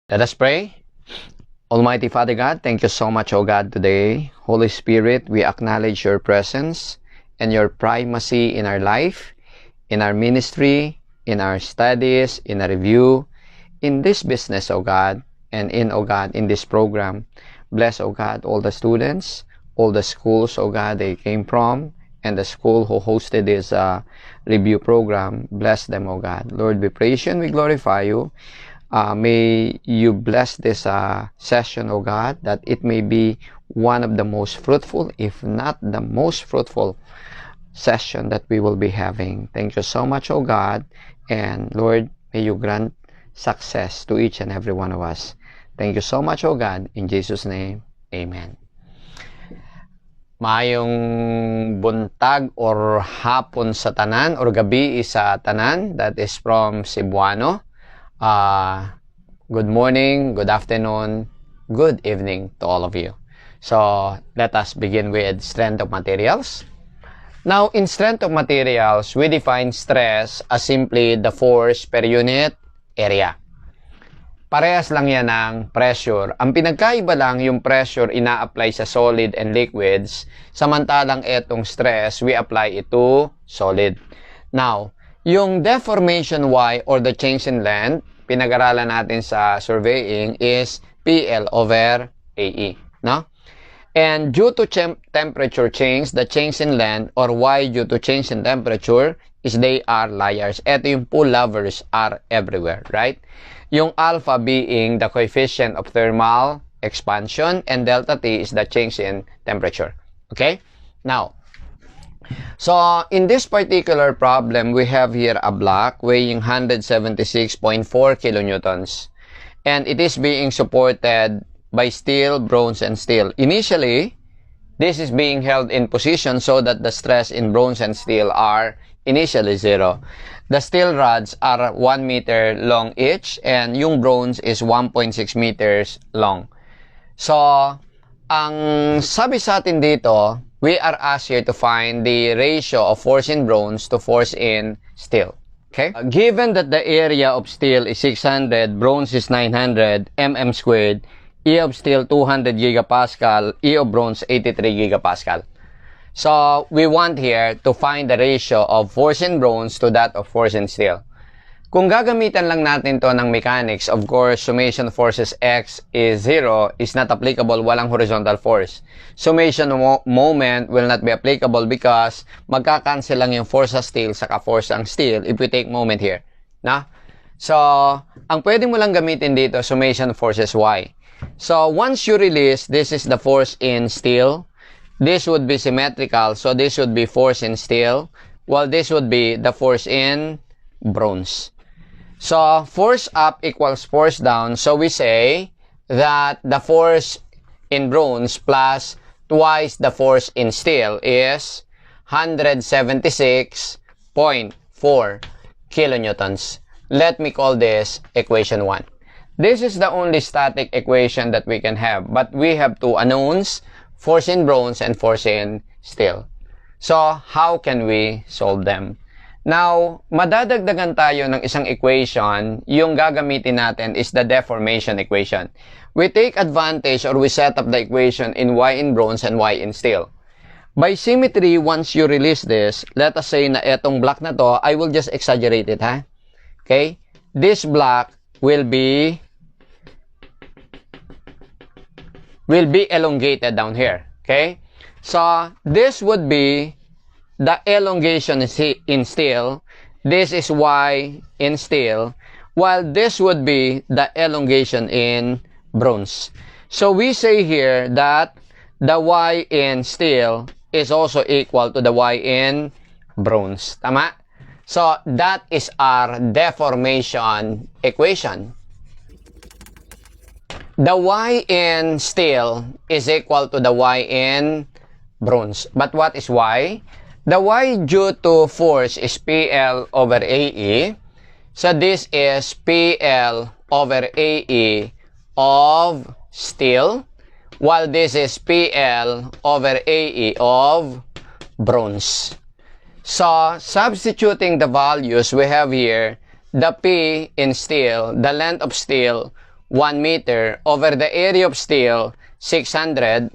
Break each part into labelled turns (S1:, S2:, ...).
S1: Let us pray. Almighty Father God, thank you so much, O God, today. Holy Spirit, we acknowledge your presence and your primacy in our life, in our ministry, in our studies, in our review, in this business, O God, and O God, in this program. Bless, O God, all the students, all the schools, O God, they came from, and the school who hosted this review program. Bless them, O God. Lord, we praise you and we glorify you. May you bless this session, O God, that it may be one of the most fruitful, if not the most fruitful session that we will be having. Thank you so much, O God, and Lord, may you grant success to each and every one of us. Thank you so much, O God. In Jesus' name, Amen. Maayong buntag or hapon sa tanan or gabi sa tanan, that is from Cebuano. Good morning, good afternoon, good evening to all of you. So, let us begin with strength of materials. Now, in strength of materials, we define stress as simply the force per unit area. Parehas lang yan ng pressure. Ang pinagkaiba lang yung pressure ina-apply sa solid and liquids, samantalang etong stress, we apply it to solid. Now, yung deformation Y or the change in length, pinag-aralan natin sa surveying is PL over AE. No? And due to temperature change, the change in length or Y due to change in temperature is they are liars. Ito yung pullovers are everywhere, right? Yung alpha being the coefficient of thermal expansion and delta T is the change in temperature. Okay? Now, so in this particular problem, we have here a block weighing 176.4 kilonewtons. And it is being supported by steel, bronze, and steel. Initially, this is being held in position so that the stress in bronze and steel are initially zero. The steel rods are 1 meter long each and yung bronze is 1.6 meters long. So, ang sabi sa atin dito, we are asked here to find the ratio of force in bronze to force in steel. Okay? Given that the area of steel is 600, bronze is 900 mm squared, E of steel 200 gigapascal, E of bronze 83 gigapascal. So, we want here to find the ratio of force in bronze to that of force in steel. Kung gagamitan lang natin to ng mechanics, of course, summation forces X is 0 is not applicable, walang horizontal force. Summation moment will not be applicable because magka-cancel lang yung force sa steel saka force ang steel if we take moment here. Na? So, ang pwede mo lang gamitin dito, summation forces Y. So, once you release, this is the force in steel. This would be symmetrical, so this would be force in steel, while this would be the force in bronze. So, force up equals force down, so we say that the force in bronze plus twice the force in steel is 176.4 kilonewtons. Let me call this equation 1. This is the only static equation that we can have, but we have two unknowns, force in bronze and force in steel. So, how can we solve them? Now, madadagdagan tayo ng isang equation, yung gagamitin natin is the deformation equation. We take advantage or we set up the equation in Y in bronze and Y in steel. By symmetry, once you release this, let us say na etong block na to, I will just exaggerate it, ha? Okay? This block will be elongated down here. Okay? So, this would be the elongation in steel. This is Y in steel. While this would be the elongation in bronze. So, we say here that the Y in steel is also equal to the Y in bronze. Tama? So, that is our deformation equation. The Y in steel is equal to the Y in bronze. But what is Y? The Y due to force is PL over AE. So this is PL over AE of steel, while this is PL over AE of bronze. So, substituting the values we have here, the P in steel, the length of steel, 1 meter over the area of steel, 600,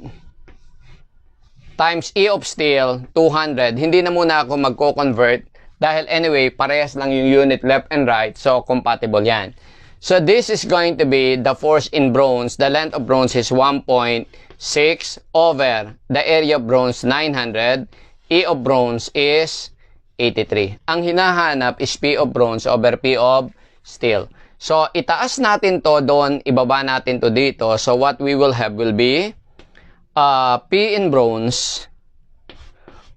S1: times E of steel, 200. Hindi na muna ako magko-convert dahil anyway, parehas lang yung unit left and right, so compatible yan. So this is going to be the force in bronze. The length of bronze is 1.6 over the area of bronze, 900. E of bronze is 83. Ang hinahanap is P of bronze over P of steel. So itaas natin to doon, ibaba natin to dito. So what we will have will be P in bronze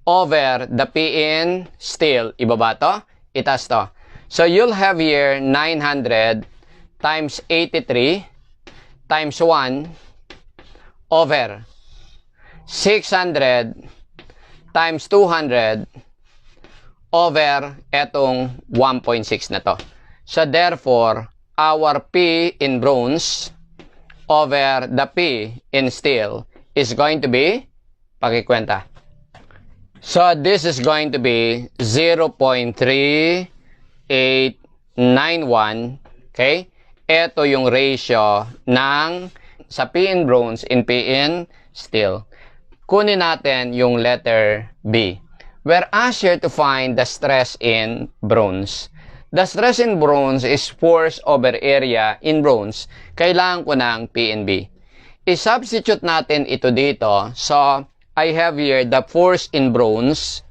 S1: over the P in steel. Ibaba to, itaas to. So you'll have here 900 times 83 times 1 over 600 times 200 over etong 1.6 na to. So therefore, our P in bronze over the P in steel is going to be, pakikwenta. So this is going to be 0.3891. Okay? Ito yung ratio ng sa P in bronze in P in steel. Kunin natin yung letter B. We're asked here to find the stress in bronze. The stress in bronze is force over area in bronze. Kailangan ko ng P and B. I-substitute natin ito dito. So, I have here the force in bronze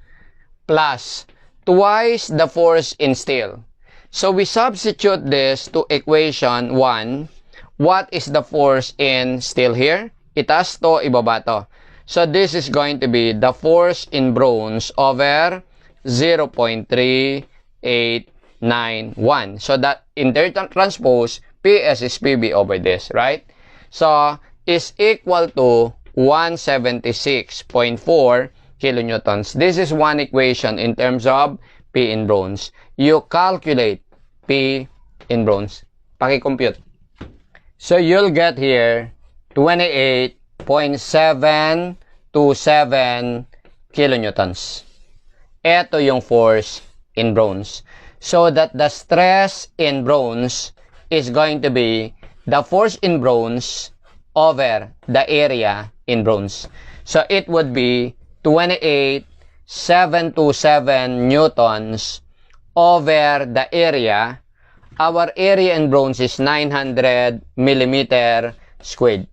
S1: plus twice the force in steel. So, we substitute this to equation 1. What is the force in steel here? Itaas to, ibaba to. So, this is going to be the force in bronze over 0.3891. So, that intertranspose, PS is PB over this, right? So, is equal to 176.4 kilonewtons. This is one equation in terms of P in bronze. You calculate P in bronze. Paki-compute. So, you'll get here 28.727 kilonewtons. Ito yung force in bronze. So that the stress in bronze is going to be the force in bronze over the area in bronze. So it would be 28.727 newtons over the area. Our area in bronze is 900 millimeter squared.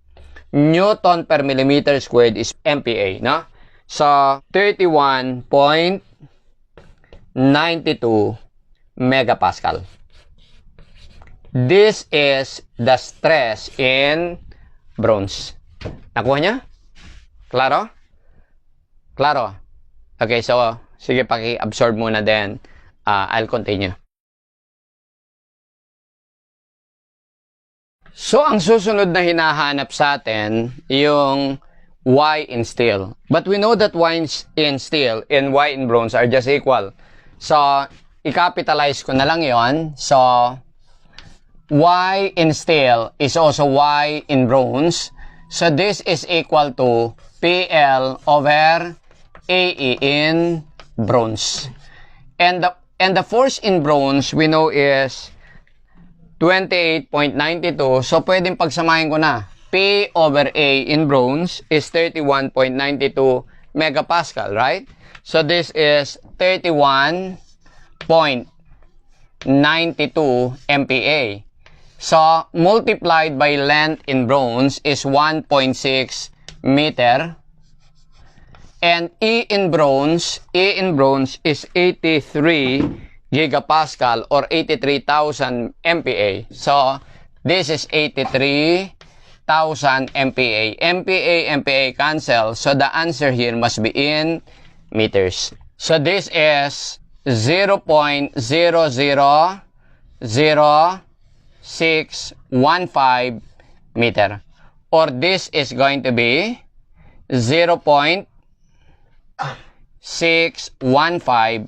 S1: Newton per millimeter squared is MPa, no? So 31.92 megapascal. This is the stress in bronze. Nakuha niya? Klaro? Klaro? Okay, so sige, paki-absorb muna then I'll continue. So, ang susunod na hinahanap sa atin, yung Y in steel. But we know that Y in steel and Y in bronze are just equal. So, i-capitalize ko na lang yon. So, Y in steel is also Y in bronze. So, this is equal to PL over AE in bronze. And the force in bronze we know is 28.92. So, pwedeng pagsamahin ko na. P over A in bronze is 31.92 megapascal, right? So, this is 31.92 MPa. So, multiplied by length in bronze is 1.6 meter. And E in bronze is 83 gigapascal or 83,000 MPa. So, this is 83,000 MPa. MPa cancel. So, the answer here must be in meters. So, this is 0.000615 meter. Or this is going to be 0.615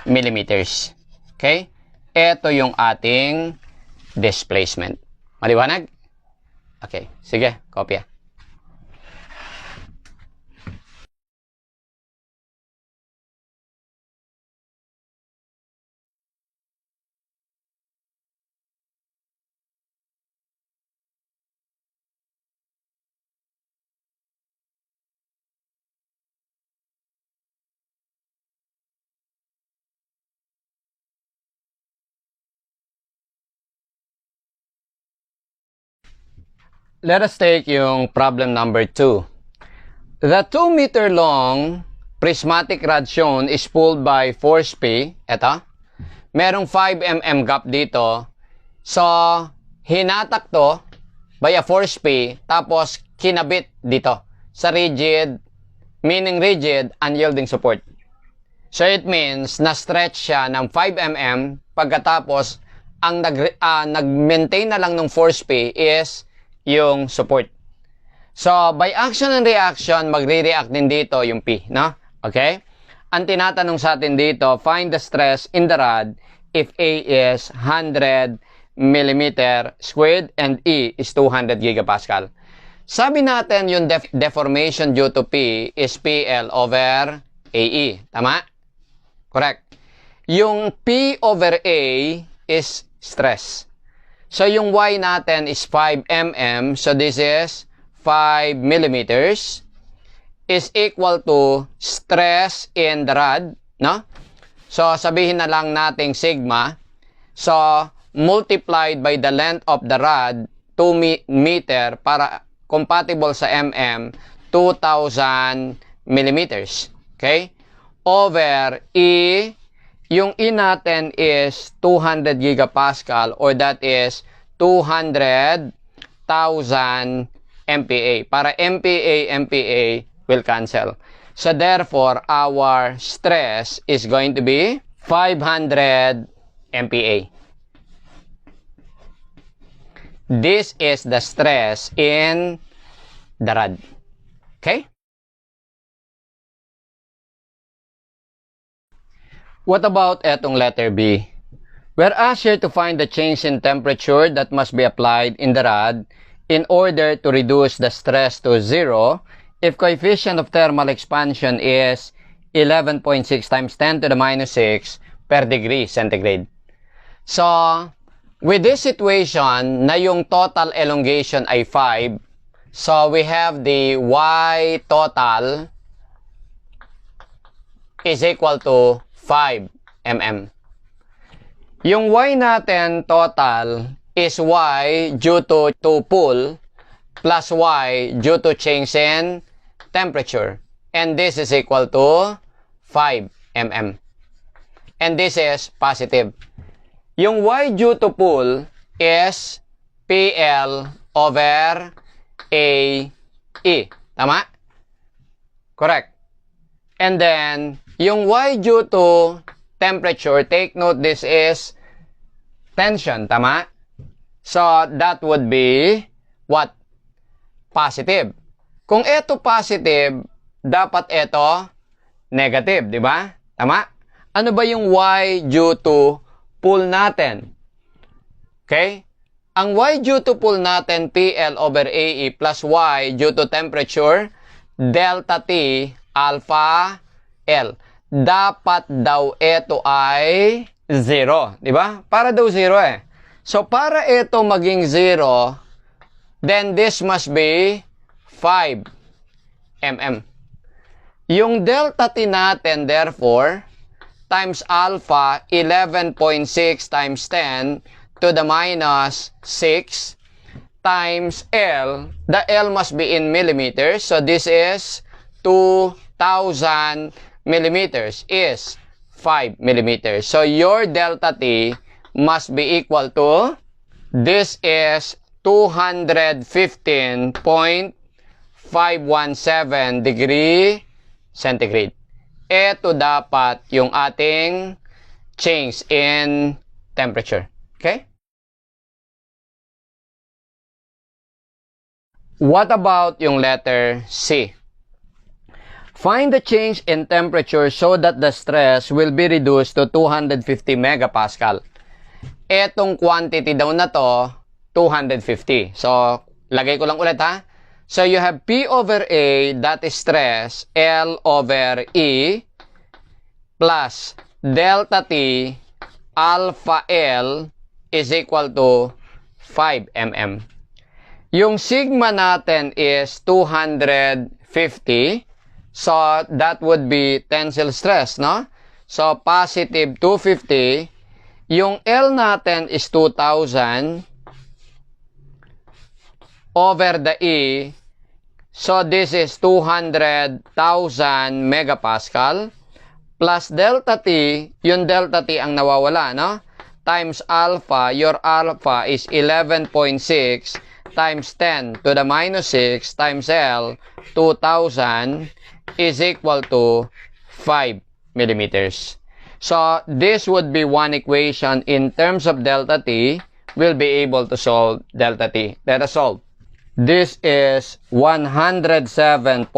S1: millimeters. Okay? Ito yung ating displacement. Maliwanag? Okay. Sige, kopya. let us take yung problem number 2. The 2-meter long prismatic rod shown is pulled by force P. Ito. Merong 5 mm gap dito. So, hinatak to by a force P, tapos kinabit dito sa rigid, meaning rigid, unyielding support. So, it means na-stretch siya ng 5 mm pagkatapos ang nag-maintain na lang ng force P is yung support. So, by action and reaction, magre-react din dito yung P, no? Okay? Ang tinatanong sa atin dito, find the stress in the rod if A is 100 mm squared and E is 200 gigapascal. Sabi natin yung deformation due to P is PL over AE. Tama? Correct. Yung P over A is stress. So, yung Y natin is 5 mm. So, this is 5 millimeters is equal to stress in the rod, no? So, sabihin na lang nating sigma. So, multiplied by the length of the rod, 2 meter, para compatible sa mm, 2,000 millimeters. Okay? Over E, yung E natin is 200 gigapascal, or that is 200,000 MPa. Para MPa will cancel. So, therefore, our stress is going to be 500 MPa. This is the stress in the rod. Okay? What about etong letter B? We're asked here to find the change in temperature that must be applied in the rod in order to reduce the stress to 0 if coefficient of thermal expansion is 11.6 times 10 to the minus 6 per degree centigrade. So, with this situation na yung total elongation ay 5, so we have the Y total is equal to 5 mm. Yung Y natin total is Y due to pull plus Y due to change in temperature. And this is equal to 5 mm. And this is positive. Yung Y due to pull is PL over AE. Tama? Correct. And then, yung Y due to temperature, take note this is tension. Tama? So, that would be what? Positive. Kung ito positive, dapat ito negative, di ba? Tama? Ano ba yung Y due to pull natin? Okay? Ang Y due to pull natin, PL over AE plus Y due to temperature, delta T alpha L. Dapat daw ito ay 0. Di ba? Para daw 0 eh. So, para ito maging 0, then this must be 5 mm. Yung delta T natin, therefore, times alpha, 11.6 times 10 to the minus 6 times L. The L must be in millimeters. So, this is 2,000 millimeters is 5 millimeters. So, your delta T must be equal to, this is 215.517 degree centigrade. Ito dapat yung ating change in temperature. Okay? What about yung letter C? Find the change in temperature so that the stress will be reduced to 250 megapascal. Etong quantity daw na to, 250. So, lagay ko lang ulit ha. So, you have P over A, that is stress, L over E, plus delta T, alpha L, is equal to 5 mm. Yung sigma natin is 250. So, that would be tensile stress, no? So, positive 250. Yung L natin is 2,000 over the E. So, this is 200,000 megapascal plus delta T, yung delta T ang nawawala, no? Times alpha, your alpha is 11.6 times 10 to the minus 6 times L, 2,000 is equal to 5 millimeters. So, this would be one equation in terms of delta T. We'll be able to solve delta T. Let us solve. This is 107.76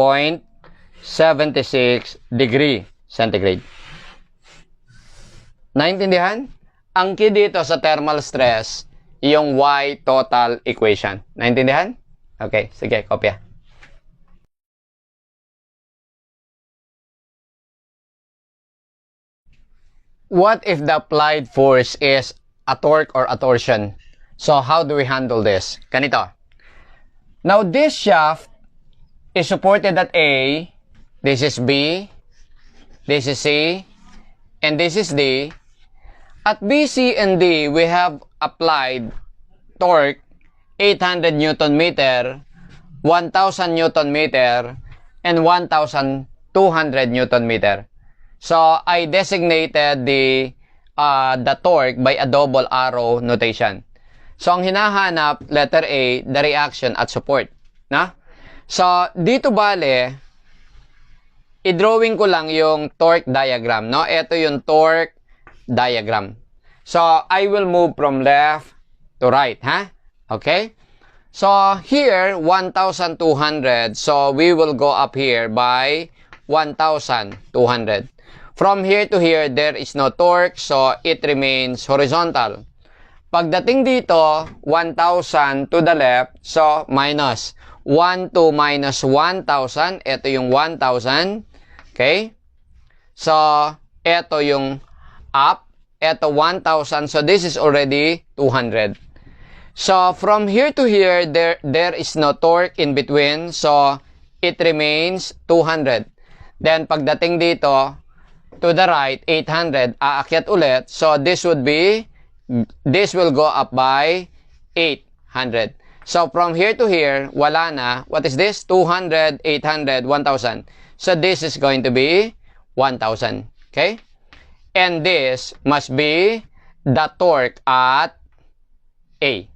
S1: degree centigrade. Naintindihan? Ang key dito sa thermal stress, yung Y total equation. Naintindihan? Okay, sige, kopya. What if the applied force is a torque or a torsion? So, how do we handle this? Ganito. Now, this shaft is supported at A, this is B, this is C, and this is D. At B, C, and D, we have applied torque 800 Newton meter, 1,000 Newton meter, and 1,200 Newton meter. So, I designated the torque by a double arrow notation. So, ang hinahanap, letter A, the reaction at support. Na? So, dito bale, i-drawing ko lang yung torque diagram. No? Ito yung torque diagram. So, I will move from left to right. Ha? Okay? So, here, 1,200. So, we will go up here by 1,200. From here to here, there is no torque, so it remains horizontal. Pagdating dito, 1,000 to the left, so minus. 1 to minus 1,000, ito yung 1,000. Okay? So, ito yung up, ito 1,000, so this is already 200. So, from here to here, there is no torque in between, so it remains 200. Then, pagdating dito, to the right, 800, aakyat ulit. So, this will go up by 800. So, from here to here, wala na. What is this? 200, 800, 1,000. So, this is going to be 1,000. Okay? And this must be the torque at A.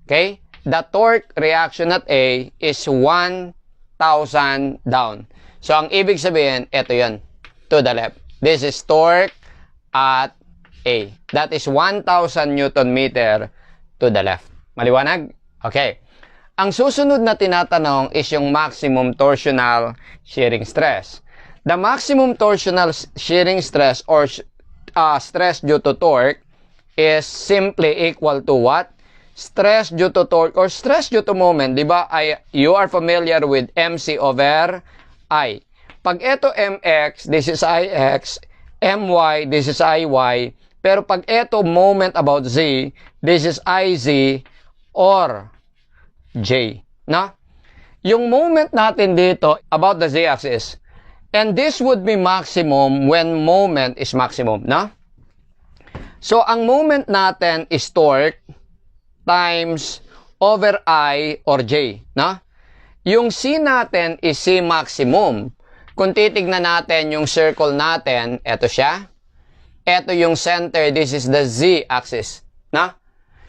S1: Okay? The torque reaction at A is 1,000 down. So, ang ibig sabihin, ito yun. To the left. This is torque at A. That is 1,000 Newton meter to the left. Maliwanag? Okay. Ang susunod na tinatanong is yung maximum torsional shearing stress. The maximum torsional shearing stress or stress due to torque is simply equal to what? Stress due to torque or stress due to moment. Diba? You are familiar with MC over I. Pag ito mx, this is ix, my, this is iy. Pero pag ito moment about z, this is iz or j. Na? Yung moment natin dito about the z-axis. And this would be maximum when moment is maximum. Na? So, ang moment natin is torque times over I or j. Na? Yung C natin is C maximum. Kung titignan natin yung circle natin, eto siya. Eto yung center, this is the z-axis. Na?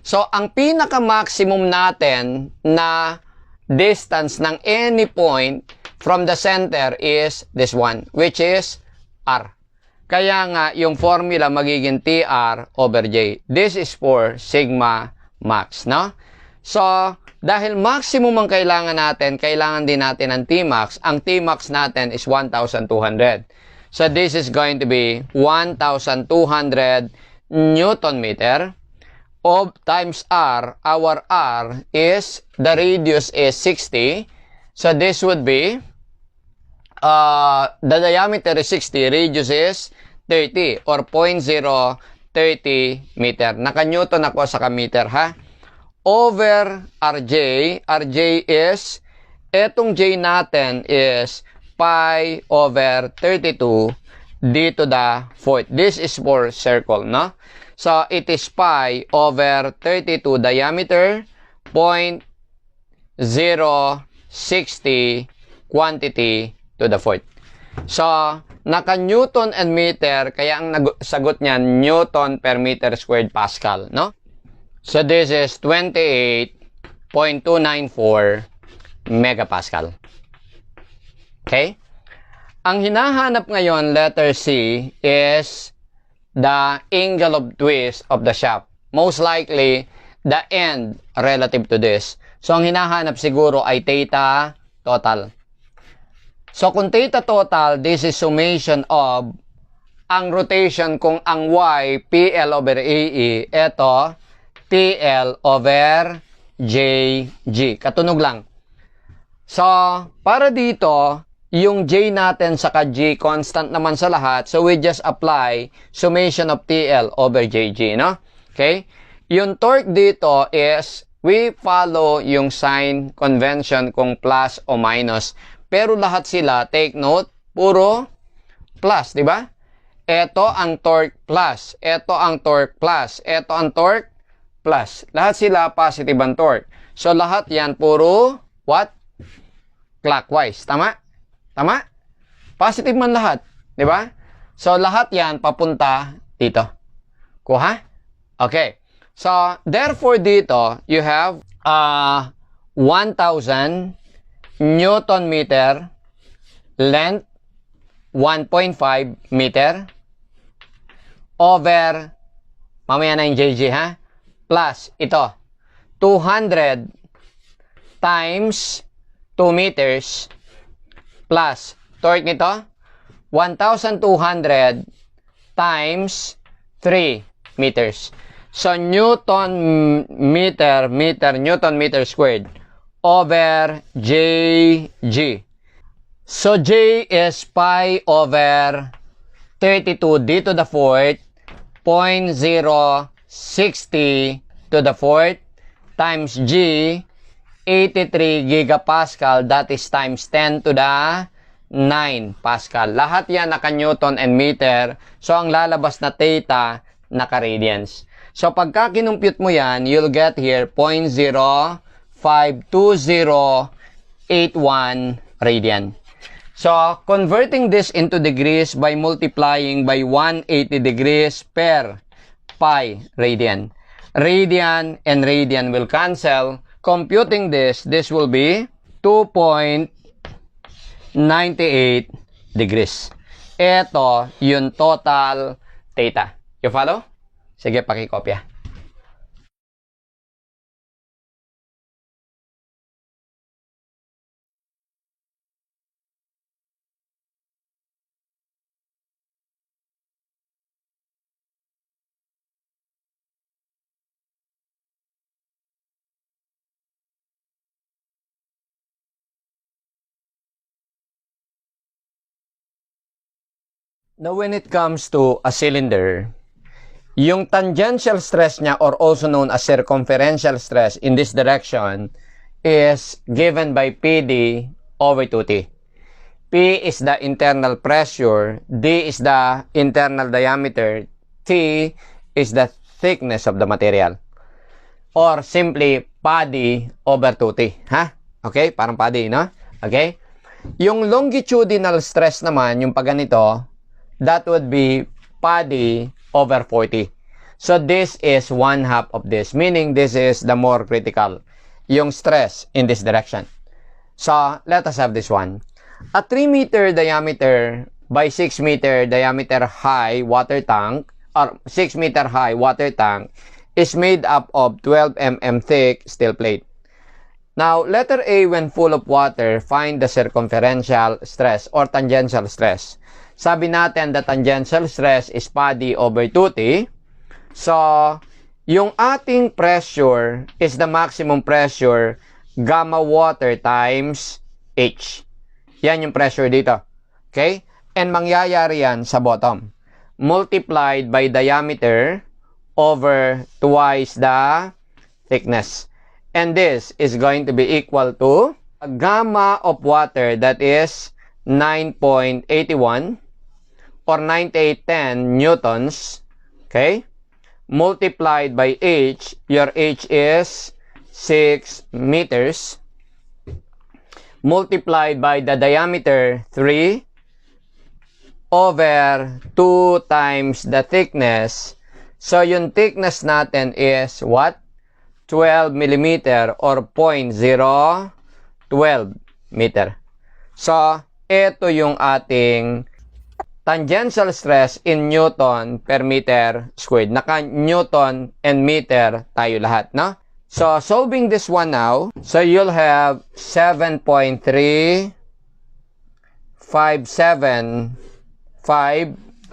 S1: So, ang pinaka-maximum natin na distance ng any point from the center is this one, which is R. Kaya nga, yung formula magiging TR over J. This is for sigma max. No? So, dahil maximum ang kailangan natin, kailangan din natin ng Tmax. Ang Tmax natin is 1,200. So, this is going to be 1,200 Newton meter of times R. Our R is, the radius is 60. So, this would be, the diameter is 60, radius is 30 or 0.030 meter. Naka-Newton ako sa ka-meter, ha? Over RJ. RJ is, etong J natin is pi over 32 d to the fourth. This is for circle, no? So, it is pi over 32 diameter, 0.030 0.060 quantity to the fourth. So, naka-Newton and meter, kaya ang sagot niyan, Newton per meter squared Pascal, no? So, this is 28.294 megapascal. Okay? Ang hinahanap ngayon, letter C, is the angle of twist of the shaft. Most likely, the end relative to this. So, ang hinahanap siguro ay theta total. So, kung theta total, this is summation of ang rotation kung ang y, PL over AE, eto, TL over JG. Katunog lang. So, para dito, yung J natin saka G, constant naman sa lahat. So, we just apply summation of TL over JG, no? Okay? Yung torque dito is, we follow yung sign convention kung plus o minus. Pero lahat sila, take note, puro plus, di ba? Ito ang torque plus, ito ang torque plus, ito ang torque plus. Lahat sila positive ang torque. So, lahat yan puro, what? Clockwise. Tama? Tama? Positive man lahat. Di ba? So, lahat yan papunta dito. Kuha? Okay. So, therefore dito, you have 1,000 Newton meter, length 1.5 meter, over, mamaya na yung JG ha, plus ito, 200 times 2 meters, plus, torque nito, 1,200 times 3 meters. So, Newton meter, Newton meter squared, over JG. So, J is pi over 32 d to the fourth, 0.060 to the fourth, times G, 83 gigapascal, that is times 10 to the 9 pascal. Lahat yan naka-Newton and meter. So, ang lalabas na theta, naka-radians. So, pagka kinumpute mo yan, you'll get here 0.052081 radian. So, converting this into degrees by multiplying by 180 degrees per pi radian. Radian and radian will cancel. Computing this will be 2.98 degrees. Ito yung total theta. You follow? Sige, pakikopya. Now, when it comes to a cylinder, yung tangential stress niya, or also known as circumferential stress in this direction, is given by PD over 2T. P is the internal pressure, D is the internal diameter, T is the thickness of the material. Or simply, PADI over 2T. Ha? Okay? Parang PADI, no? Okay? Yung longitudinal stress naman, yung pag ganito, that would be PADI over 40. So, this is 1/2 of this. Meaning, this is the more critical. Yung stress in this direction. So, let us have this one. A 3-meter diameter by 6-meter diameter high water tank, or 6-meter high water tank, is made up of 12 mm thick steel plate. Now, letter A, when full of water, find the circumferential stress or tangential stress. Sabi natin the tangential stress is PADI over 2T. So, yung ating pressure is the maximum pressure gamma water times H. Yan yung pressure dito. Okay? And mangyayari yan sa bottom. Multiplied by diameter over twice the thickness. And this is going to be equal to a gamma of water, that is 9.81 or 9810 newtons, okay, multiplied by H. Your H is 6 meters, multiplied by the diameter 3 over 2 times the thickness. So, yung thickness natin is what? 12 millimeter or 0.012 meter. So, ito yung ating tangential stress in Newton per meter squared. Naka-Newton and meter tayo lahat, no? So, solving this one now, so you'll have 7.3575.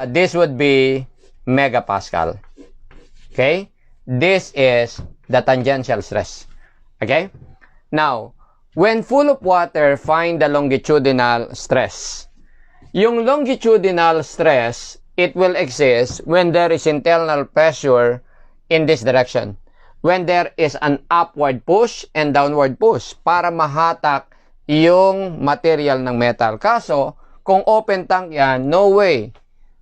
S1: This would be megapascal. Okay? This is the tangential stress. Okay? Now, when full of water, find the longitudinal stress. Yung longitudinal stress, it will exist when there is internal pressure in this direction. When there is an upward push and downward push para mahatak yung material ng metal. Kaso, kung open tank yan, no way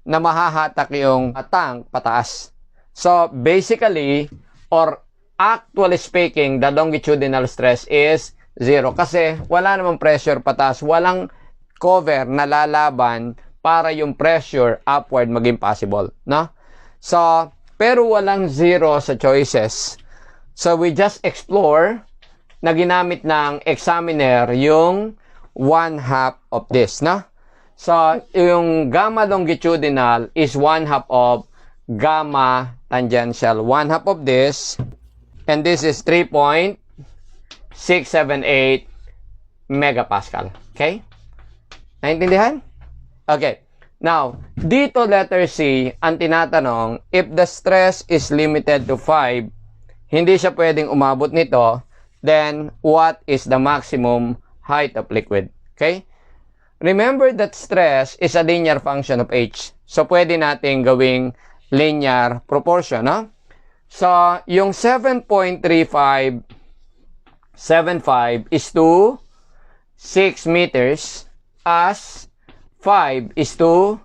S1: na mahahatak yung tank pataas. So, basically, or actually speaking, the longitudinal stress is 0. Kasi wala namang pressure pataas. Walang cover na lalaban para yung pressure upward maging possible. No? So, pero walang 0 sa choices. So, we just explore na ginamit ng examiner yung 1/2 of this. No? So, yung gamma longitudinal is 1/2 of gamma tangential. 1/2 of this. And this is 3.678 megapascal. Okay? Naintindihan? Okay. Now, dito letter C, ang tinatanong, if the stress is limited to 5, hindi siya pwedeng umabot nito, then what is the maximum height of liquid? Okay? Remember that stress is a linear function of h. So, pwede natin gawing linear proportion, no? So, yung 7.3575 is to 6 meters as 5 is to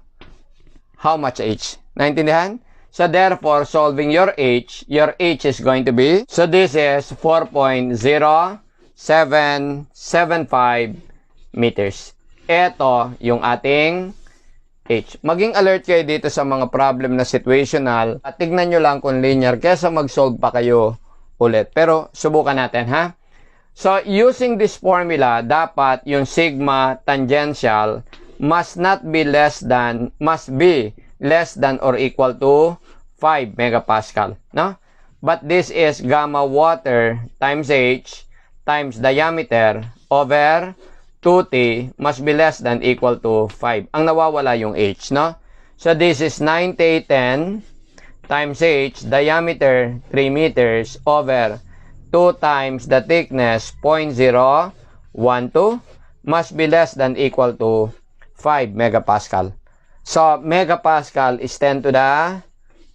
S1: how much h? Naintindihan? So, therefore, solving your h is going to be, so this is 4.0775 meters. Ito yung ating h. Maging alert kayo dito sa mga problem na situational at tignan nyo lang kung linear kesa mag-solve pa kayo ulit. Pero, subukan natin, ha? So, using this formula, dapat yung sigma tangential must be less than or equal to 5 megapascal, no? But this is gamma water times h times diameter over 2t must be less than equal to 5. Ang nawawala yung h, no? So, this is 9010 times h, diameter 3 meters over 2 times the thickness 0.012 must be less than equal to 5 megapascal. So, megapascal is 10 to the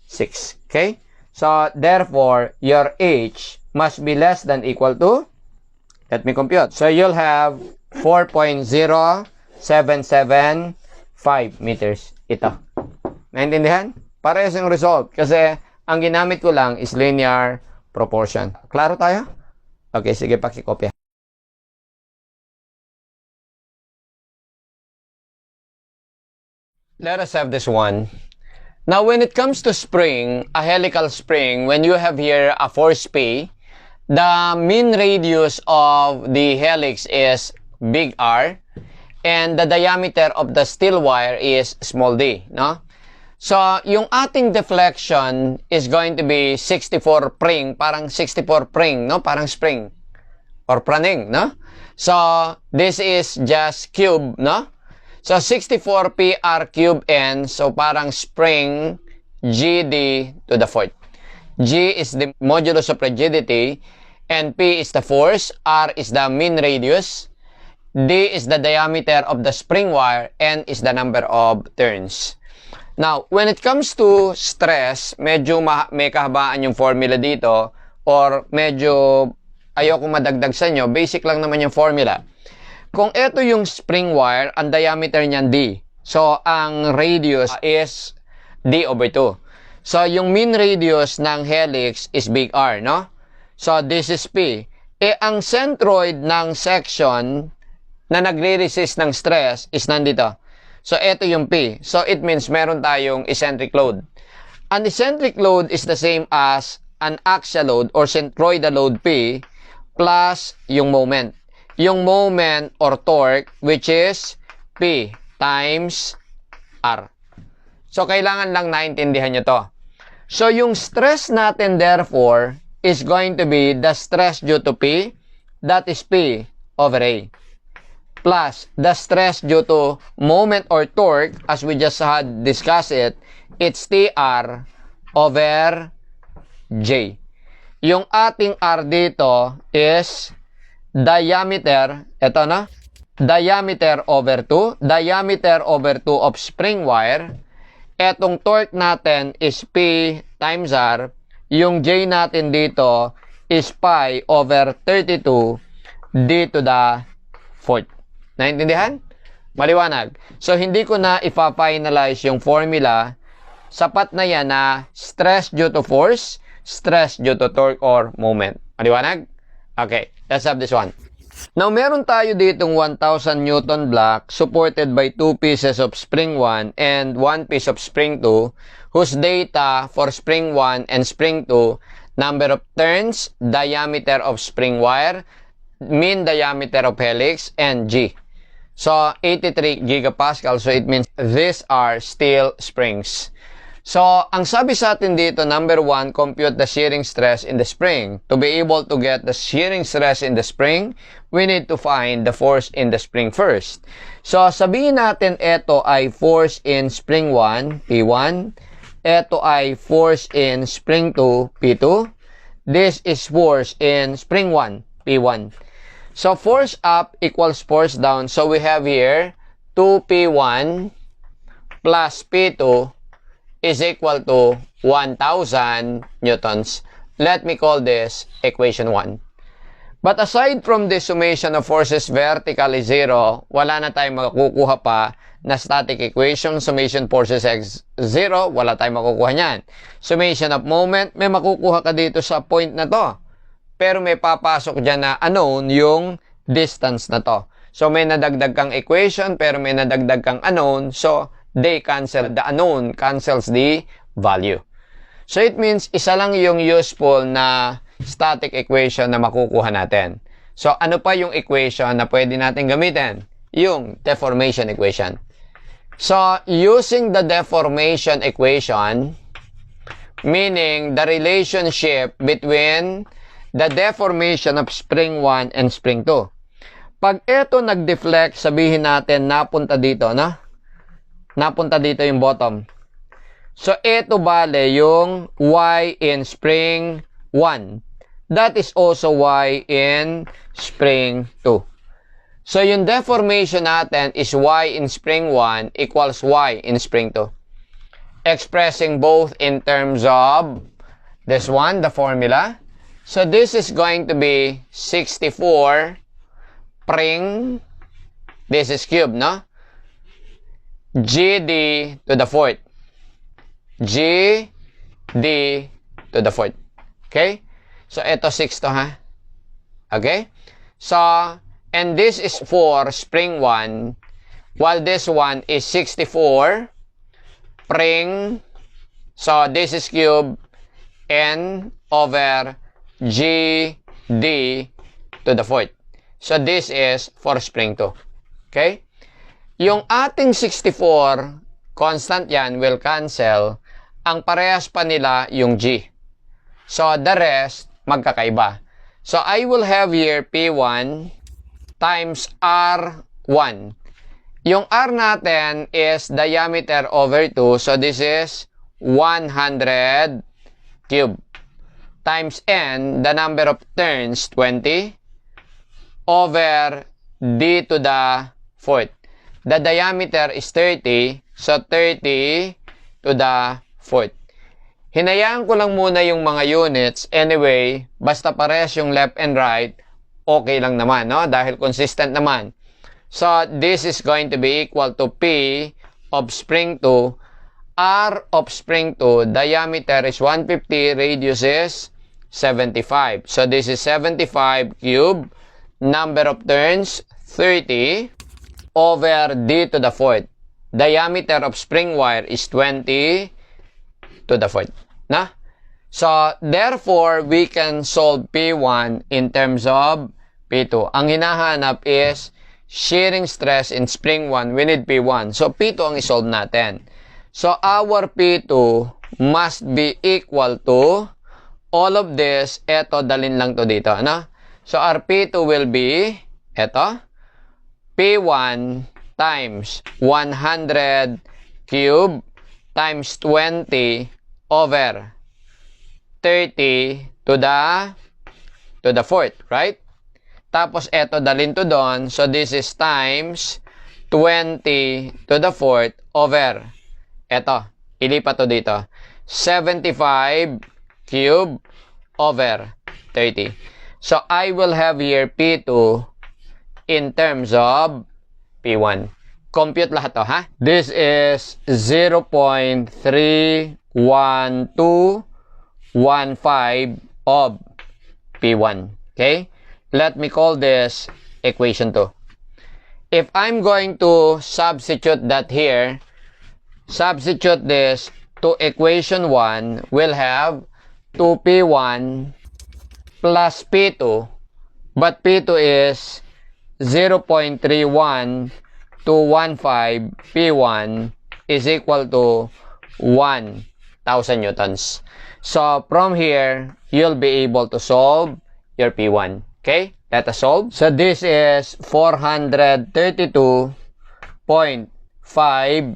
S1: 6. Okay? So, therefore, your h must be less than equal to, let me compute. So, you'll have 4.0775 meters. Ito. Naintindihan? Parehas yung result. Kasi, ang ginamit ko lang is linear proportion. Klaro tayo? Okay, sige, pakikopya. Let us have this one. Now, when it comes to spring, a helical spring, when you have here a force P, the mean radius of the helix is big R, and the diameter of the steel wire is small d, no? So, yung ating deflection is going to be 64 pring, parang 64 pring, no? Parang spring or praning, no? So, this is just cube, no? So, 64 PR cube N, so parang spring GD to the fourth. G is the modulus of rigidity, and P is the force, R is the mean radius, D is the diameter of the spring wire, N is the number of turns. Now, when it comes to stress, medyo may kahabaan yung formula dito, or medyo ayoko madagdag sa inyo, basic lang naman yung formula. Kung ito yung spring wire, ang diameter niyan D. So, ang radius is D over 2. So, yung mean radius ng helix is big R, no? So, this is P. Ang centroid ng section na nagre-resist ng stress is nandito. So, ito yung P. So, it means meron tayong eccentric load. An eccentric load is the same as an axial load or centroidal load P plus yung moment. Yung moment or torque which is P times R. So, kailangan lang naintindihan nyo to. So, yung stress natin therefore is going to be the stress due to P, that is P over A. Plus the stress due to moment or torque, as we just had discussed it, it's TR over J. Yung ating R dito is diameter, ito na, diameter over 2, diameter over 2 of spring wire. Etong torque natin is P times R. Yung J natin dito is pi over 32 d to the 4th. Naintindihan? Maliwanag. So, hindi ko na ipa-finalize yung formula. Sapat na yan na stress due to force, stress due to torque or moment. Maliwanag? Okay, let's have this one. Now, meron tayo ditong 1,000 Newton block supported by 2 pieces of spring 1 and 1 piece of spring 2 whose data for spring 1 and spring 2, number of turns, diameter of spring wire, mean diameter of helix, and G. So, 83 gigapascal. So, it means these are steel springs. So, ang sabi sa atin dito, number 1, compute the shearing stress in the spring. To be able to get the shearing stress in the spring, we need to find the force in the spring first. So, sabihin natin ito ay force in spring 1, P1. Ito ay force in spring 2, P2. This is force in spring 1, P1. So, force up equals force down. So, we have here 2P1 plus P2 is equal to 1,000 newtons. Let me call this equation 1. But aside from the summation of forces vertical is 0, wala na tayong makukuha pa na static equation. Summation forces x 0, wala tayong makukuha niyan. Summation of moment, may makukuha ka dito sa point na to. Pero may papasok dyan na unknown yung distance na to. So, may nadagdag kang equation, pero may nadagdag kang unknown. So, they cancel. The unknown cancels the value. So, it means isa lang yung useful na static equation na makukuha natin. So, ano pa yung equation na pwede natin gamitin? Yung deformation equation. So, using the deformation equation, meaning the relationship between the deformation of spring 1 and spring 2. Pag ito nag-deflect, sabihin natin napunta dito, no? Napunta dito yung bottom. So, ito bale yung Y in spring 1. That is also Y in spring 2. So, yung deformation natin is Y in spring 1 equals Y in spring 2. Expressing both in terms of this one, the formula. So, this is going to be 64 spring, this is cube, no? GD to the 4th. GD to the 4th. Okay? So, ito 6 to, ha? Okay? So, and this is for spring 1, while this one is 64 spring. So, this is cube N over GD to the 4th. So, this is for spring 2. Okay? Yung ating 64, constant yan, will cancel. Ang parehas pa nila yung G. So, the rest, magkakaiba. So, I will have here P1 times R1. Yung R natin is diameter over 2. So, this is 100 cube. Times N, the number of turns, 20, over D to the 4th. The diameter is 30, so 30 to the 4th. Hinayaan ko lang muna yung mga units. Anyway, basta pares yung left and right, okay lang naman, no? Dahil consistent naman. So, this is going to be equal to P of spring 2, R of spring 2, diameter is 150, radius is 75. So, this is 75 cube. number of turns, 30, over d to the fourth. Diameter of spring wire is 20 to the fourth. Na? So, therefore, we can solve P1 in terms of P2. Ang hinahanap is shearing stress in spring 1. We need P1. So, P2 ang isolve natin. So, our P2 must be equal to all of this. Eto, dalin lang to dito. Ano? So, our P2 will be, eto, P1 times 100 cube times 20 over 30 to the fourth, right? Tapos, eto, dalin to doon. So, this is times 20 to the fourth over, eto, ilipat to dito. 75 cube over 30. So, I will have here P2 in terms of P1. Compute lahat to, ha? This is 0.31215 of P1. Okay? Let me call this equation 2. If I'm going to substitute that here, substitute this to equation 1, we'll have 2P1 plus P2, but P2 is 0.31215, P1 is equal to 1,000 newtons. So, from here, you'll be able to solve your P1. Okay? Let us solve. So, this is 432.5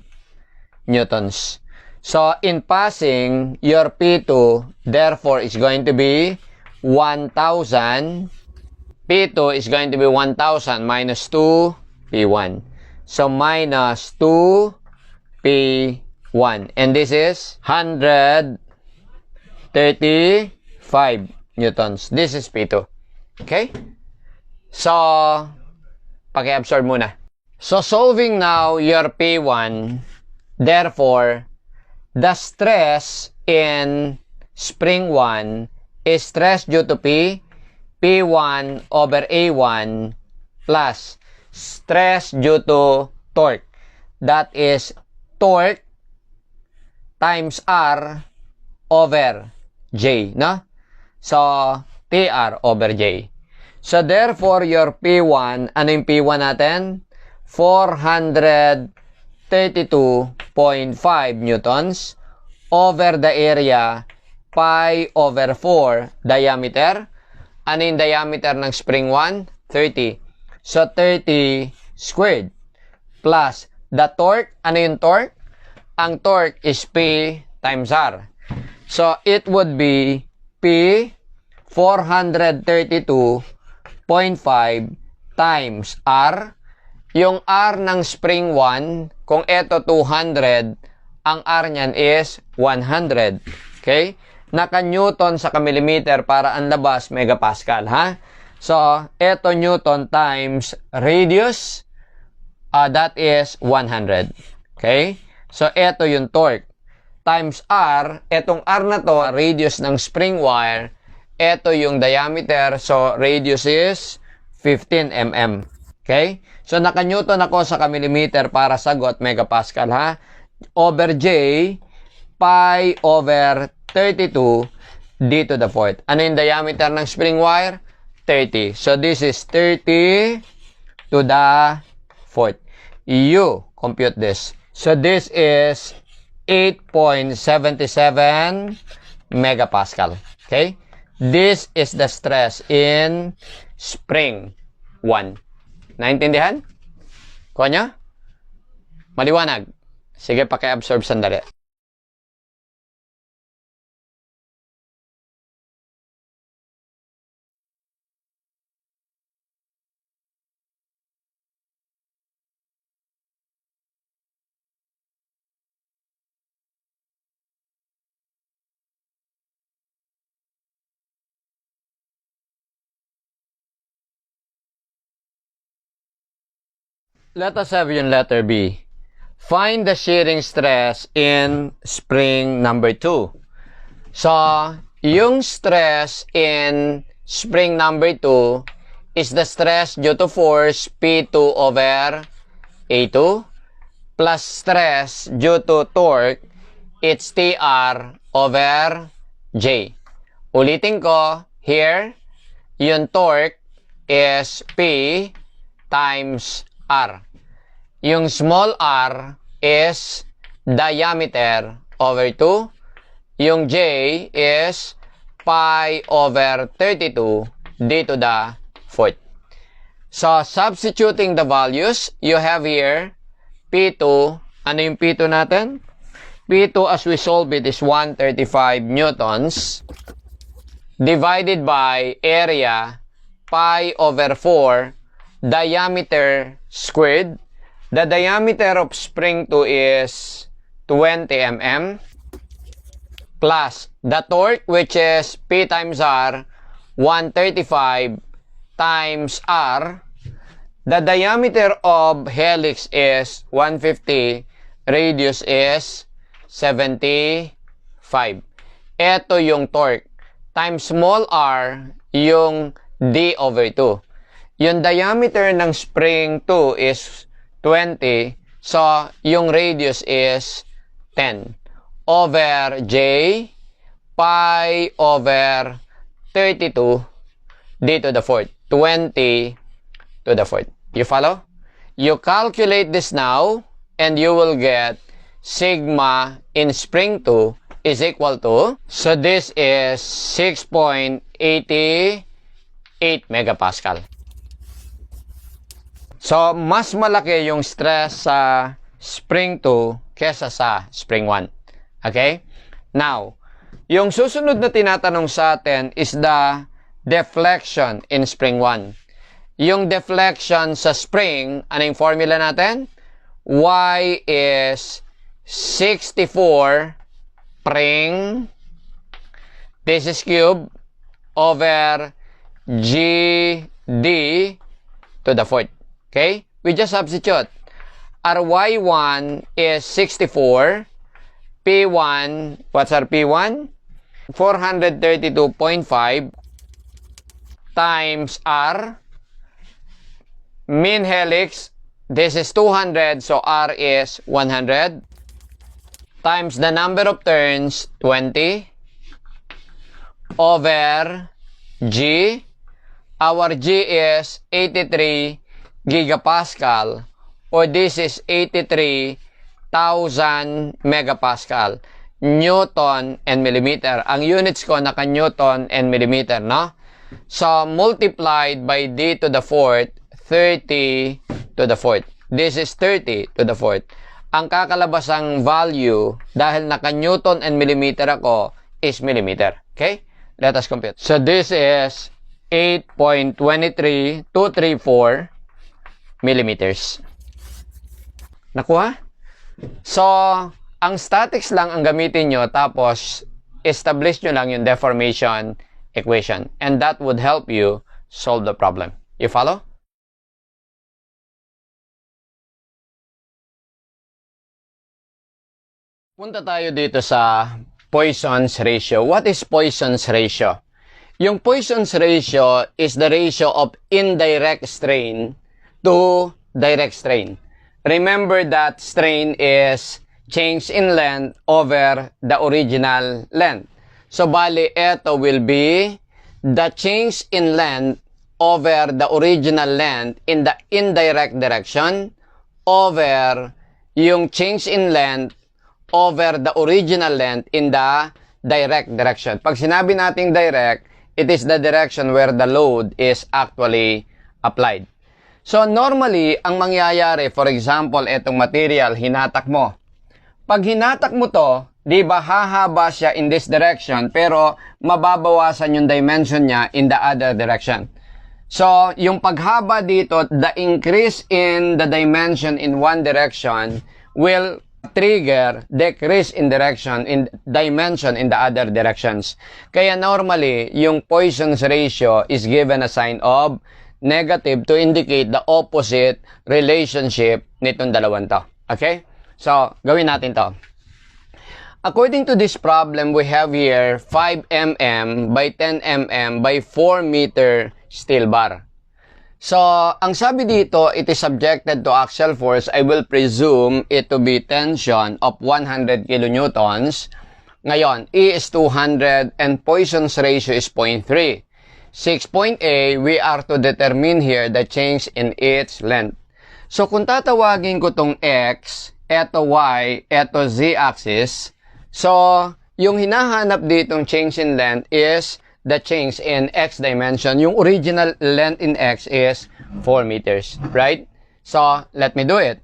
S1: newtons. So, in passing, your P2, therefore, is going to be 1,000. P2 is going to be 1,000 minus 2 P1. So, minus 2 P1. And this is 135 newtons. This is P2. Okay? So, paki-absorb muna. So, solving now your P1, therefore, the stress in spring 1 is stress due to P1 over A1 plus stress due to torque. That is torque times R over J, no? So, TR over J. So, therefore, your P1, ano yung P1 natin? 432.5 newtons over the area pi over 4 diameter. Ano yung diameter ng spring 1? 30. So, 30 squared plus the torque. Ano yung torque? Ang torque is P times R. So, it would be P 432.5 times R. Yung R ng spring 1, kung ito 200, ang R niyan is 100. Okay? Naka-Newton sa kamillimeter para ang labas megapascal, ha? So, ito Newton times radius, that is 100. Okay? So, ito yung torque. Times R, etong R na to, radius ng spring wire, ito yung diameter, so radius is 15 mm. Okay? So, naka-Newton ako sa kamillimeter para sagot megapascal, ha? Over J, pi over 32 d to the fourth. Ano yung diameter ng spring wire? 30. So, this is 30 to the fourth. You compute this. So, this is 8.77 megapascal. Okay? This is the stress in spring 1. Naintindihan? Kuha nyo? Maliwanag. Sige, paki-absorb sandali. Let us have yung letter B. Find the shearing stress in spring number 2. So, yung stress in spring number 2 is the stress due to force P2 over A2 plus stress due to torque, it's TR over J. Ulitin ko, here, yung torque is P times R. Yung small r is diameter over 2. Yung J is pi over 32 d to the fourth. So, substituting the values, you have here P2. Ano yung P2 natin? P2 as we solve it is 135 newtons divided by area pi over 4 diameter squared. The diameter of spring 2 is 20 mm plus the torque, which is P times R, 135 times R. The diameter of helix is 150, radius is 75. Ito yung torque. Times small r, yung d over 2. Yung diameter ng spring 2 is 20, so yung radius is 10 over J pi over 32 d to the fourth, 20 to the fourth. You follow? You calculate this now and you will get sigma in spring 2 is equal to, so this is 6.88 megapascal. So, mas malaki yung stress sa spring 2 kesa sa spring 1. Okay? Now, yung susunod na tinatanong sa atin is the deflection in spring 1. Yung deflection sa spring, anong formula natin? Y is 64 spring, this is cube, over GD to the fourth. Okay? We just substitute. Our Y1 is 64. P1, what's our P1? 432.5 times R. Mean helix, this is 200, so R is 100. Times the number of turns, 20. Over G. Our G is 83 gigapascal, or this is 83,000 megapascal, Newton and millimeter. Ang units ko naka Newton and millimeter, no? So, multiplied by d to the fourth, 30 to the fourth. This is 30 to the fourth. Ang kakalabasang value, dahil naka Newton and millimeter ako, is millimeter. Okay? Let us compute. So, this is 8.23234 millimeters. Nakuha? So, ang statics lang ang gamitin nyo, tapos establish nyo lang yung deformation equation. And that would help you solve the problem. You follow? Punta tayo dito sa Poisson's ratio. What is Poisson's ratio? Yung Poisson's ratio is the ratio of indirect strain to direct strain. Remember that strain is change in length over the original length. So, bali, ito will be the change in length over the original length in the indirect direction over yung change in length over the original length in the direct direction. Pag sinabi nating direct, it is the direction where the load is actually applied. So, normally, ang mangyayari, for example, itong material, hinatak mo. Pag hinatak mo to, di ba hahaba siya in this direction, pero mababawasan yung dimension niya in the other direction. So, yung paghaba dito, the increase in the dimension in one direction will trigger decrease in dimension in the other directions. Kaya normally, yung Poisson's ratio is given a sign of negative to indicate the opposite relationship nitong dalawang to. Okay? So, gawin natin to. According to this problem, we have here 5 mm by 10 mm by 4 meter steel bar. So, ang sabi dito, it is subjected to axial force. I will presume it to be tension of 100 kilonewtons. Ngayon, E is 200 and Poisson's ratio is 0.3. 6.A, we are to determine here the change in its length. So, kung tatawagin ko tong X, eto Y, eto Z axis, so, yung hinahanap ditong change in length is the change in X dimension. Yung original length in X is 4 meters, right? So, let me do it.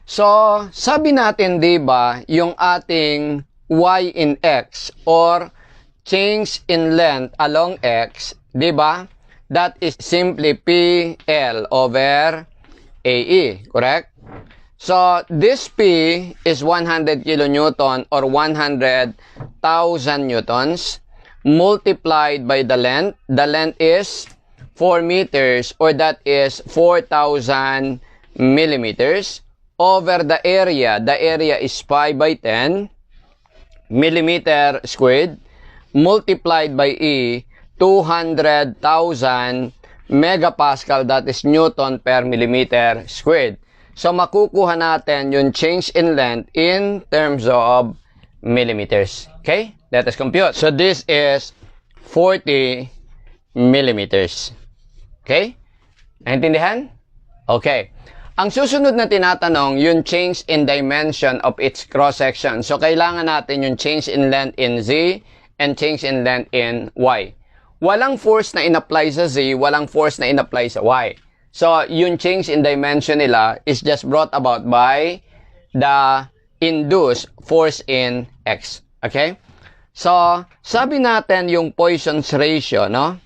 S1: So, sabi natin, di ba, yung ating Y in X or change in length along X, di ba? That is simply PL over AE, correct? So, this P is 100 kilonewton or 100,000 newtons multiplied by the length. The length is 4 meters or that is 4,000 millimeters over the area. The area is pi by 10 millimeter squared multiplied by E, 200,000 megapascal, that is Newton per millimeter squared. So, makukuha natin yung change in length in terms of millimeters. Okay? Let us compute. So, this is 40 millimeters. Okay? Naintindihan? Okay. Ang susunod na tinatanong, yung change in dimension of its cross-section. So, kailangan natin yung change in length in Z and change in length in Y. Walang force na in-apply sa Z, walang force na in-apply sa Y. So, yung change in dimension nila is just brought about by the induced force in X. Okay? So, sabi natin yung Poisson's ratio, no?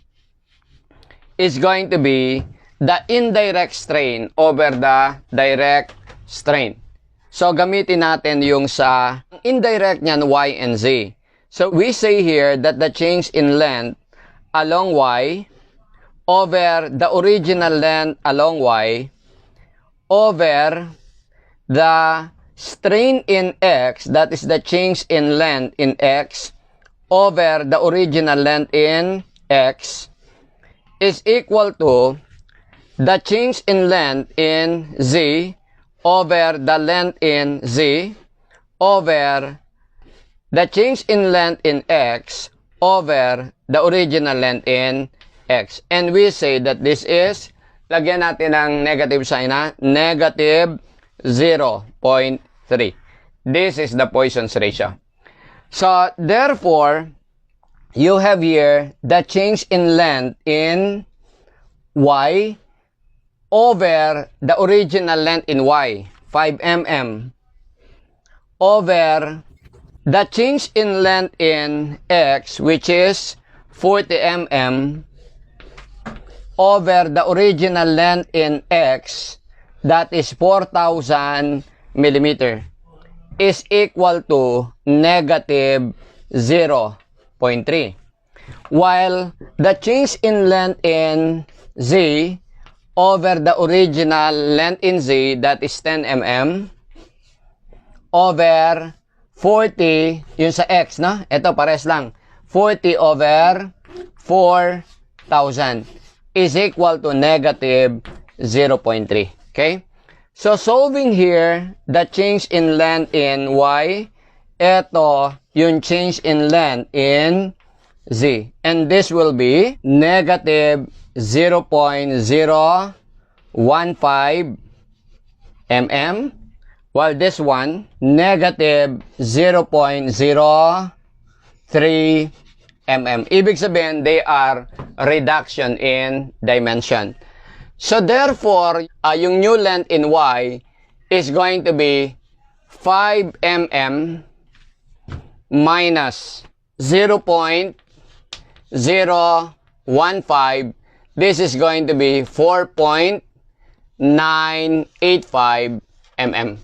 S1: Is going to be the indirect strain over the direct strain. So, gamitin natin yung sa indirect niyan, Y and Z. So, we say here that the change in length along Y over the original length along Y over the strain in X, that is the change in length in X, over the original length in X, is equal to the change in length in Z over the length in Z over the change in length in X over the original length in X. And we say that this is, lagyan natin ng negative sign na, negative 0.3. This is the Poisson's ratio. So, therefore, you have here the change in length in Y over the original length in Y, 5 mm, over the change in length in X, which is 40 mm, over the original length in X, that is 4,000 millimeter, is equal to negative 0.3. While the change in length in Z over the original length in Z, that is 10 mm, over 40, yun sa X, no? Ito, pares lang. 40 over 4,000 is equal to negative 0.3. Okay? So, solving here, the change in length in Y, ito, yung change in length in Z. And this will be negative 0.015 mm, while this one, negative 0.03 mm. Ibig sabihin, they are reduction in dimension. So, therefore, yung new length in Y is going to be 5 mm minus 0.015. This is going to be 4.985 mm.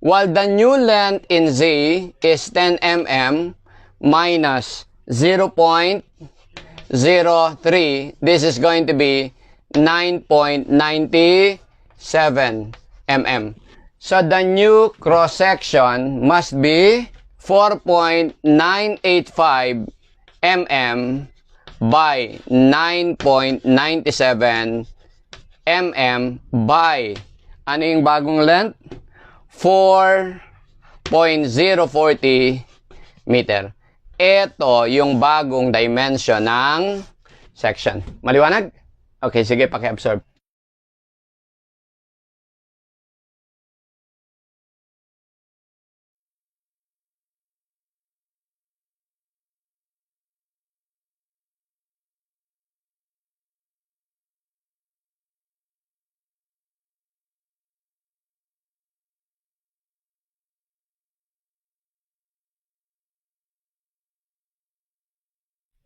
S1: While the new length in Z is 10 mm minus 0.03, this is going to be 9.97 mm. So, the new cross-section must be 4.985 mm by 9.97 mm by, ano yung bagong length? 4.040 meter. Ito yung bagong dimension ng section. Maliwanag? Okay, sige, paki-absorb.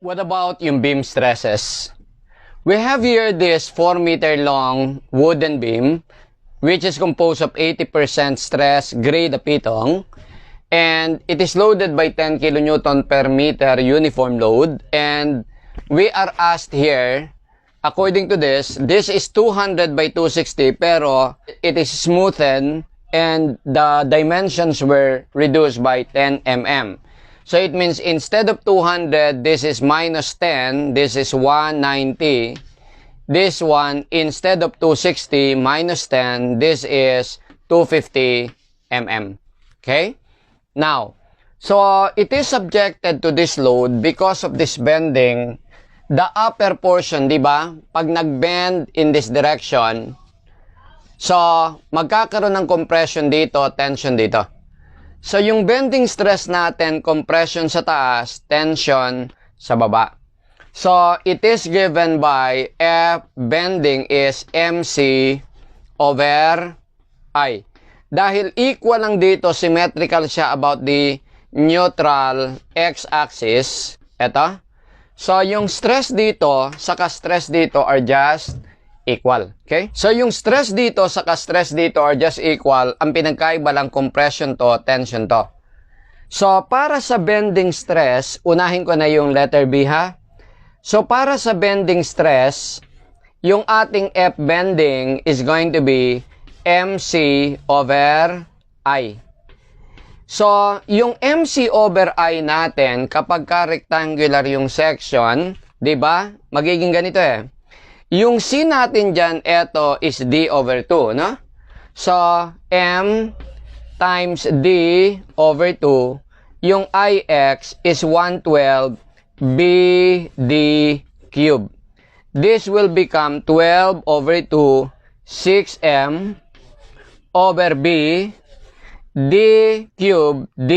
S1: What about yung beam stresses? We have here this 4 meter long wooden beam which is composed of 80% stress grade apitong, and it is loaded by 10 kilonewton per meter uniform load, and we are asked here, according to this is 200 by 260 pero it is smoothened and the dimensions were reduced by 10 mm. So it means instead of 200, this is minus 10, this is 190. This one, instead of 260 minus 10, this is 250 mm. Okay? Now, so it is subjected to this load because of this bending. The upper portion, di ba? Pag nag-bend in this direction, so magkakaroon ng compression dito, tension dito. So, yung bending stress natin, compression sa taas, tension sa baba. So, it is given by F bending is MC over I. Dahil equal lang dito, symmetrical siya about the neutral x-axis. Ito. So, yung stress dito, saka stress dito are just equal. Okay? So, yung stress dito saka stress dito are just equal. Ang pinagkaiba lang compression to, tension to. So, para sa bending stress, unahin ko na yung letter B ha. So, para sa bending stress, yung ating F bending is going to be MC over I. So, yung MC over I natin, kapag ka rectangular yung section, di ba? Magiging ganito eh. Yung C natin dyan, eto is D over 2, no? So, M times D over 2, yung IX is 112 BD cube. This will become 12 over 2, 6M over B, D cube, D,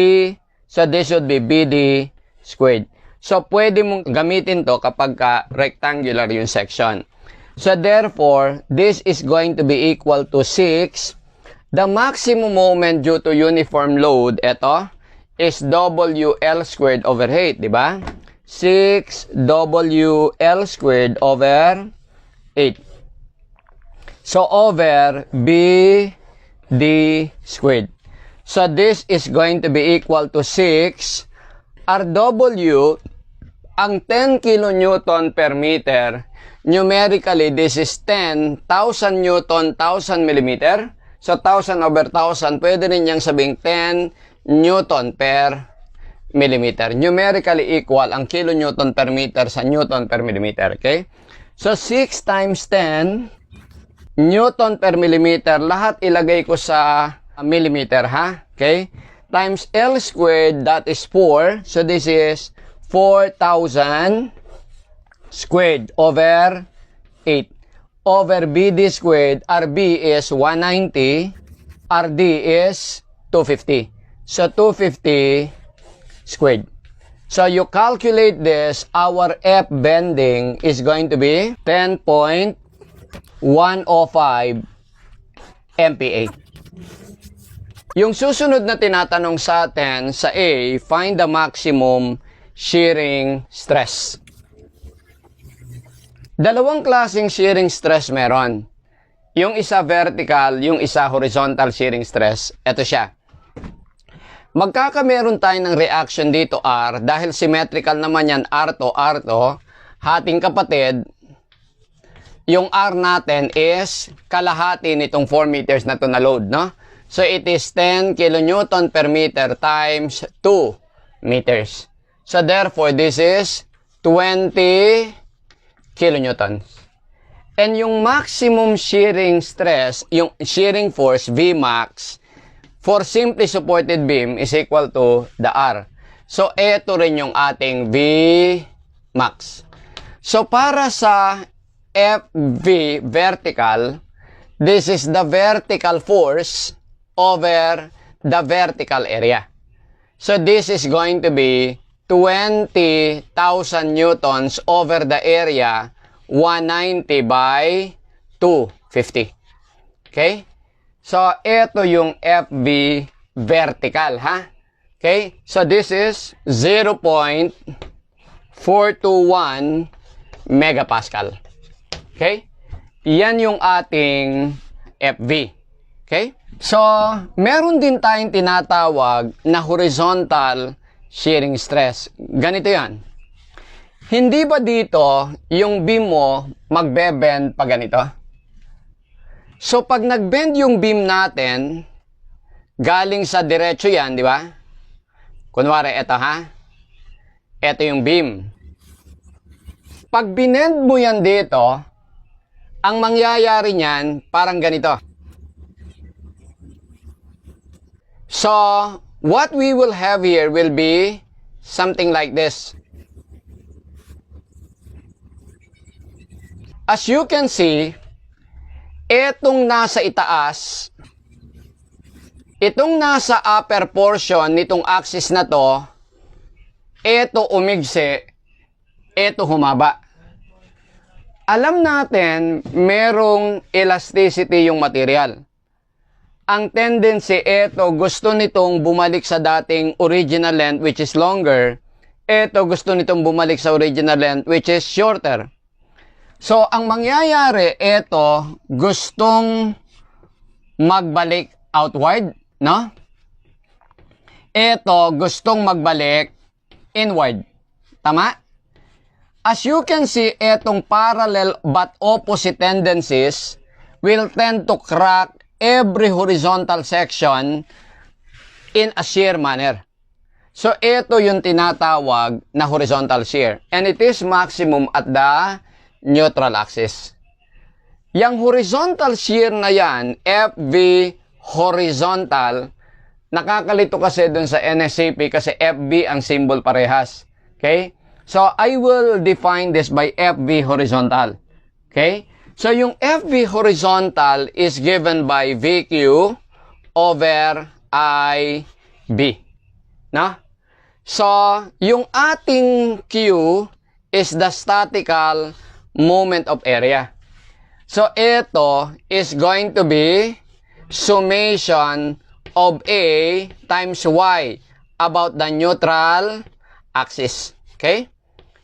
S1: so this should be BD squared. So, pwede mong gamitin to kapag ka rectangular yung section. So, therefore, this is going to be equal to 6. The maximum moment due to uniform load, ito, is WL squared over 8, di ba? 6 WL squared over 8. So, over BD squared. So, this is going to be equal to 6. RW, ang 10 kilonewton per meter, numerically, this is 10,000 newton, 1,000 millimeter. So, 1,000 over 1,000, pwede rin niyang sabing 10 newton per millimeter. Numerically equal ang kilonewton per meter sa newton per millimeter. Okay? So, 6 times 10 newton per millimeter. Lahat ilagay ko sa millimeter, ha? Okay? Times L squared, that is 4. So, this is 4,000 squared over 8 over BD squared. RB is 190, RD is 250. So, 250 squared. So, you calculate this, our F bending is going to be 10.105 MPa. Yung susunod na tinatanong sa atin sa A, find the maximum shearing stress. Dalawang klaseng shearing stress meron. Yung isa vertical, yung isa horizontal shearing stress. Ito siya. Magkakameron tayo ng reaction dito R, dahil symmetrical naman yan, R to, hating kapatid, yung R natin is kalahati nitong 4 meters na to na load, no? So, it is 10 kilonewton per meter times 2 meters. So, therefore, this is 20 kilonewtons. And yung maximum shearing stress, yung shearing force, Vmax, for simply supported beam is equal to the R. So, ito rin yung ating Vmax. So, para sa FV vertical, this is the vertical force over the vertical area. So, this is going to be 20,000 newtons over the area, 190 by 250. Okay? So, ito yung FV vertical, ha? Okay? So, this is 0.421 megapascal. Okay? Yan yung ating FV. Okay? So, meron din tayong tinatawag na horizontal shearing stress. Ganito yan. Hindi ba dito yung beam mo magbe-bend pa ganito? So, pag nag-bend yung beam natin, galing sa diretso yan, di ba? Kunwari, eto ha? Eto yung beam. Pag binend mo yan dito, ang mangyayari niyan, parang ganito. So, what we will have here will be something like this. As you can see, etong nasa itaas, itong nasa upper portion nitong axis na to, eto umigsi, eto humaba. Alam natin, merong elasticity yung material. Ang tendency, eto gusto nitong bumalik sa dating original length which is longer. Eto gusto nitong bumalik sa original length which is shorter. So, ang mangyayari, eto gustong magbalik outward, no? Eto gustong magbalik inward. Tama? As you can see, etong parallel but opposite tendencies will tend to crack every horizontal section in a shear manner. So, ito yung tinatawag na horizontal shear. And it is maximum at the neutral axis. Yang horizontal shear na yan, FV horizontal, nakakalito kasi dun sa NSCP kasi FV ang symbol parehas. Okay? So, I will define this by FV horizontal. Okay? So, yung FV horizontal is given by VQ over IB. No? So, yung ating Q is the statical moment of area. So, ito is going to be summation of A times Y about the neutral axis. Okay?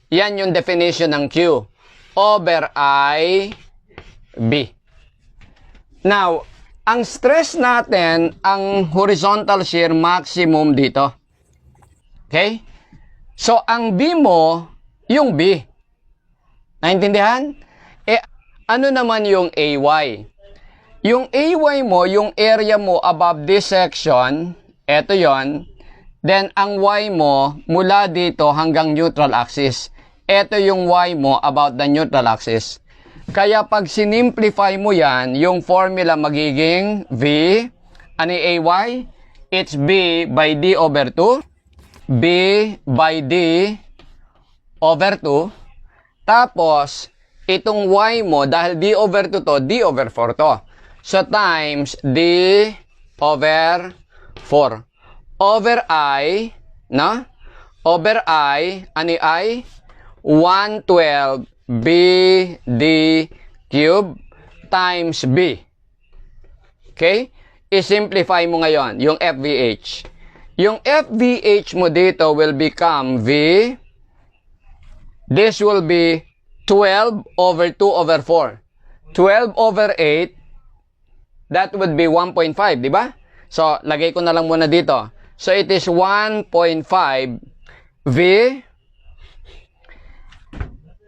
S1: Yan yung definition ng Q over I B. Now, ang stress natin, ang horizontal shear maximum dito. Okay? So, ang B mo, yung B. Naintindihan? Eh, ano naman yung AY? Yung AY mo, yung area mo above this section, eto yon. Then, ang Y mo, mula dito hanggang neutral axis. Eto yung Y mo about the neutral axis. Kaya pag sinimplify mo yan, yung formula magiging V, ano yung AY? It's B by D over 2. B by D over 2. Tapos, itong Y mo, dahil D over 2 to, D over 4 to. So, times D over 4. Over I, no? Over I, ano yung I? 112 BD cube times B. Okay? I-simplify mo ngayon, yung FVH. Yung FVH mo dito will become V. This will be 12 over 2 over 4. 12 over 8, that would be 1.5, di ba? So, lagay ko na lang muna dito. So, it is 1.5 V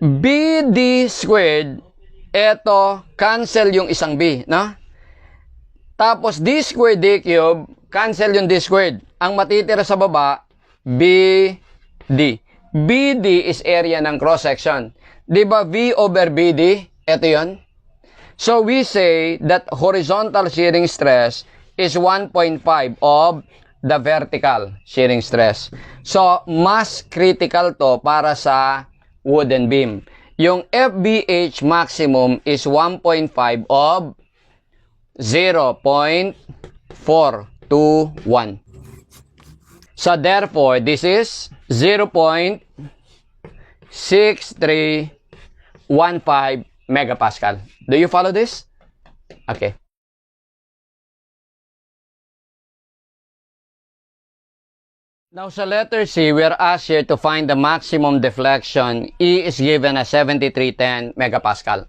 S1: BD squared. Eto, cancel yung isang B, no? Tapos, D squared D cube, cancel yung D squared. Ang matitira sa baba, BD. BD is area ng cross-section. Di ba V over BD? Ito yon. So we say that horizontal shearing stress is 1.5 of the vertical shearing stress. So mas critical to para sa wooden beam. Yung FBH maximum is 1.5 of 0.421. So therefore, this is 0.6315 megapascal. Do you follow this? Okay. Now sa letter C, we are asked here to find the maximum deflection. E is given as 7310 megapascal.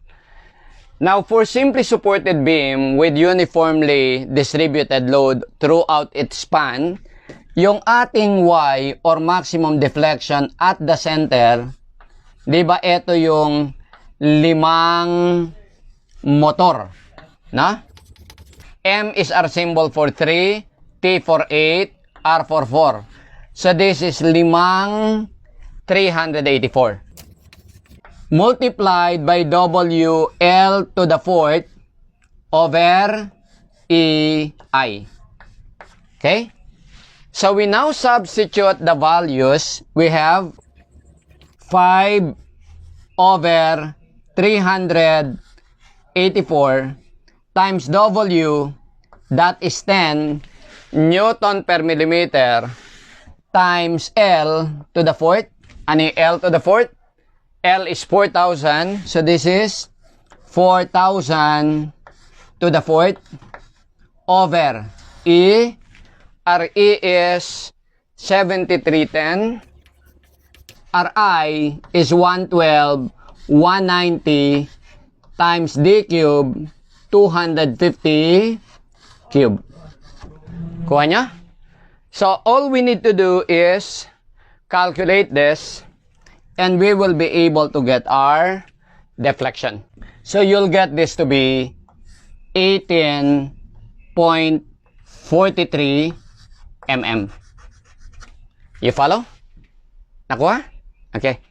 S1: Now for simply supported beam with uniformly distributed load throughout its span, yung ating Y or maximum deflection at the center, di ba ito yung 5 motor, na? M is our symbol for 3, T for 8, R for 4. So this is 5,384. Multiplied by W L to the 4th over EI. Okay? So we now substitute the values. We have 5 over 384 times W, that is 10 Newton per millimeter, times L to the 4th. Ano yung L to the 4th? L is 4,000. So this is 4,000 to the 4th over E. RE is 7310. RI is 112, 190 times D cube, 250 cube. Kuha niya? So all we need to do is calculate this and we will be able to get our deflection. So you'll get this to be 18.43 mm. You follow? Nakuha? Okay.